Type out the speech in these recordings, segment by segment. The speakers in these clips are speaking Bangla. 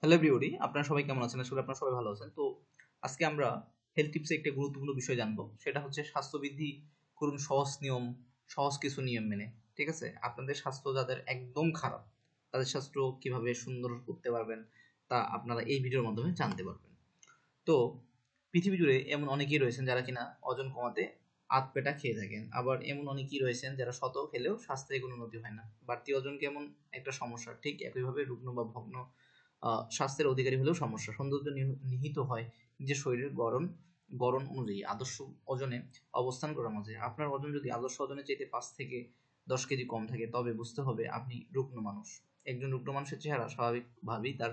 হ্যালো এভরিবডি, আপনারা সবাই কেমন আছেন? আসলে আপনারা সবাই ভালো আছেন। তো আজকে আমরা হেলথ টিপসে একটা গুরুত্বপূর্ণ বিষয় জানবো। সেটা হচ্ছে স্বাস্থ্যবৃদ্ধি করুন সহজ নিয়ম, সহজ কিছু নিয়ম মেনে। ঠিক আছে? আপনাদের স্বাস্থ্য যাদের একদম খারাপ, তাদের স্বাস্থ্য কিভাবে সুন্দর করতে পারবেন তা আপনারা এই ভিডিওর মাধ্যমে জানতে পারবেন। তো পৃথিবী জুড়ে এমন অনেকেই রয়েছেন যারা কিনা ওজন কমাতে আধ পেটা খেয়ে থাকেন। আবার এমন অনেকেই রয়েছেন যারা শত খেলেও স্বাস্থ্যের কোনো উন্নতি হয় না। বাড়তি ওজন কেমন একটা সমস্যা, ঠিক একইভাবে রুগ্ন বা ভগ্ন স্বাস্থ্যের অধিকারী হলেও সমস্যা। সৌন্দর্য নিহিত হয় নিজের শরীরের গড়ন গড়ন অনুযায়ী আদর্শ ওজনে অবস্থান করার মাঝে। আপনার ওজন যদি আদর্শ ওজনের চাইতে 5 থেকে 10 কেজি কম থাকে, তবে বুঝতে হবে আপনি রুগ্ন মানুষ। একজন রুগ্ন মানুষের চেহারা স্বাভাবিকভাবেই তার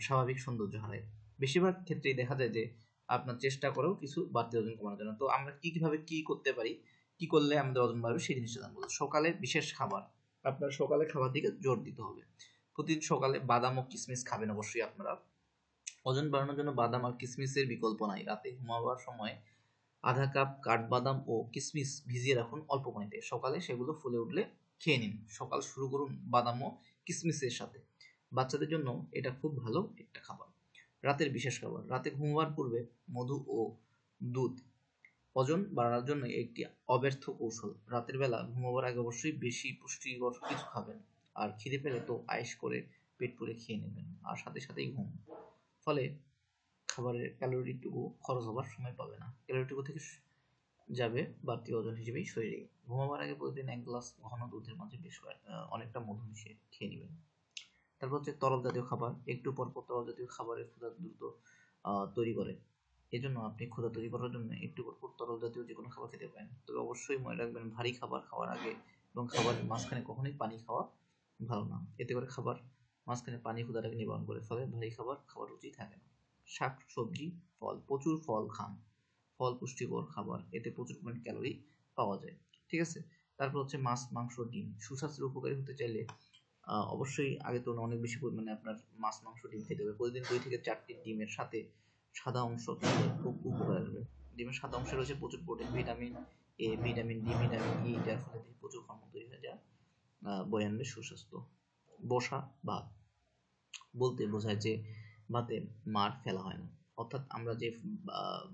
স্বাভাবিক সৌন্দর্য হারায়। বেশিরভাগ ক্ষেত্রেই দেখা যায় যে আপনার চেষ্টা করেও কিছু বাড়তি ওজন কমানোর জন্য। তো আমরা কিভাবে কি করতে পারি, কি করলে আমাদের ওজন বাড়বে সেই জিনিসটা জানবো। সকালে বিশেষ খাবার, আপনার সকালে খাবার দিকে জোর দিতে হবে। প্রতিদিন সকালে বাদাম ও কিশমিশ খাবেন অবশ্যই আপনারা। ওজন বাড়ানোর জন্য বাদাম আর কিশমিশের বিকল্প নাই। রাতে ঘুমাবার সময় আধা কাপ কাঠবাদাম ও কিশমিশ ভিজিয়ে রাখুন অল্প পানিতে। সকালে সেগুলো ফুলে উঠলে খেয়ে নিন। সকাল শুরু করুন বাদাম ও কিশমিশের সাথে। বাচ্চাদের জন্য এটা খুব ভালো একটা খাবার। রাতের বিশেষ খাবার, রাতে ঘুমাবার পূর্বে মধু ও দুধ ওজন বাড়ানোর জন্য একটি অব্যর্থ কৌশল। রাতের বেলা ঘুমাবার আগে অবশ্যই বেশি পুষ্টিকর কিছু খাবেন। আর খিদে পেলে তো আয়েশ করে পেট পুরে খেয়ে নেবেন, আর সাথে সাথেই ঘুম। ফলে খাবারের ক্যালোরিটুকু খরচ হবার সময় পাবে না। ক্যালোরিটুকু থেকে যাবে বাড়তি ওজন হিসেবেই শরীরে। ঘুমাবার আগে প্রতিদিন 1 গ্লাস ঘন দুধের মাঝে বেশ অনেকটা মধু মিশিয়ে খেয়ে নেবেন। তারপর হচ্ছে তরল জাতীয় খাবার। একটু পর পর তরল জাতীয় খাবারের ক্ষুধা দ্রুত তৈরি করে। এজন্য আপনি ক্ষুধা তৈরি করার জন্য একটু পর পর তরল জাতীয় যে কোনো খাবার খেতে পারেন। তবে অবশ্যই মনে রাখবেন, ভারী খাবার খাওয়ার আগে এবং খাবারের মাঝখানে কখনোই পানি খাওয়া ভালো না। এতে করে খাবার মাঝখানে পানি ক্ষুধাটাকে নিবারণ করে, ফলে ভারী খাবার খাওয়ার রুচি থাকে না। শাক সবজি ফল, প্রচুর ফল খান। ফল পুষ্টিকর খাবার, এতে প্রচুর পরিমাণে ক্যালোরি পাওয়া যায়। ঠিক আছে? তারপর হচ্ছে মাছ মাংস ডিম। সুস্বাস্থ্যের উপকারী হতে চাইলে অবশ্যই আগের তুলনায় অনেক বেশি পরিমাণে আপনার মাছ মাংস ডিম খেতে হবে। প্রতিদিন 2 থেকে 4টি ডিমের সাথে সাদা অংশ খেলে খুব উপকার আসবে। ডিমের সাদা অংশে রয়েছে প্রচুর protein, vitamin A, vitamin D, vitamin E, যার ফলে দেহে প্রচুর হরমোন তৈরি হয়ে যায়, বয়ে আনবে সুস্বাস্থ্য। বসা ভাত বলতে বোঝায় যে ভাতে মাড় ফেলা হয় না। অর্থাৎ আমরা যে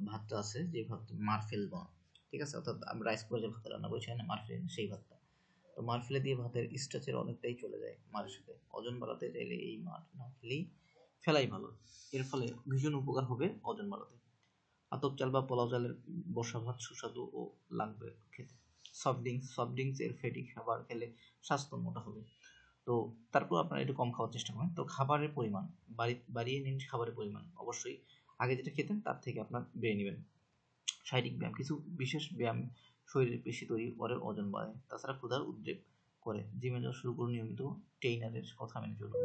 ভাতটা আছে, যে ভাত মাড় ফেলবো না। ঠিক আছে? অর্থাৎ আমরা রাইস কুকারে যে ভাত রান্না করি সেখানে মাড় ফেলি না, সেই ভাতটা। তো মাড় ফেলে দিয়ে ভাতের স্ট্রাকচার অনেকটাই চলে যায় মাড়ের সাথে। ওজন বাড়াতে চাইলে এই মাড় না ফেলাই ভালো। এর ফলে ভীষণ উপকার হবে ওজন বাড়াতে। আতপ চাল বা পোলাও চালের বসা ভাত সুস্বাদু ও লাগবে খেতে। সফট ড্রিঙ্কস এর ফ্যাটি খাবার খেলে স্বাস্থ্য মোটা হবে। তো তারপর আপনারা একটু কম খাওয়ার চেষ্টা করেন। তো খাবারের পরিমাণ বাড়িয়ে নিন। খাবারের পরিমাণ অবশ্যই আগে যেটা খেতেন তার থেকে আপনার বেড়ে নেবেন। শারীরিক ব্যায়াম, কিছু বিশেষ ব্যায়াম শরীরের পেশি তৈরি করে, ওজন বাড়ায়। তাছাড়া ক্ষুধার উদ্রেক করে। জিমে যাওয়া শুরু করুন নিয়মিত, ট্রেইনারের কথা মেনে চলুন।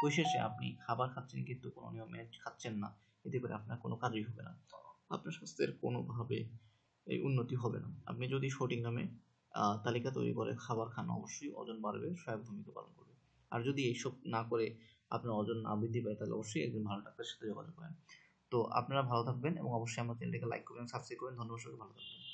পরিশেষে আপনি খাবার খাচ্ছেন কিন্তু কোনো নিয়ম মেনে খাচ্ছেন না, এতে করে আপনার কোনো কাজই হবে না। আপনার স্বাস্থ্যের কোনোভাবে এই উন্নতি হবে না। আপনি যদি সঠিক নামে তালিকা তৈরি করে খাবার খান, অবশ্যই ওজন বাড়বে, সহায়ক ভূমিকা পালন করবে। আর যদি এইসব না করে আপনার ওজন না বৃদ্ধি পায়, তাহলে অবশ্যই একজন ভালো ডাক্তারের সাথে যোগাযোগ করেন। তো আপনারা ভালো থাকবেন এবং অবশ্যই আমার চ্যানেলটাকে লাইক করবেন, সাবস্ক্রাইব করবেন। ধন্যবাদ, সবাই ভালো থাকবেন।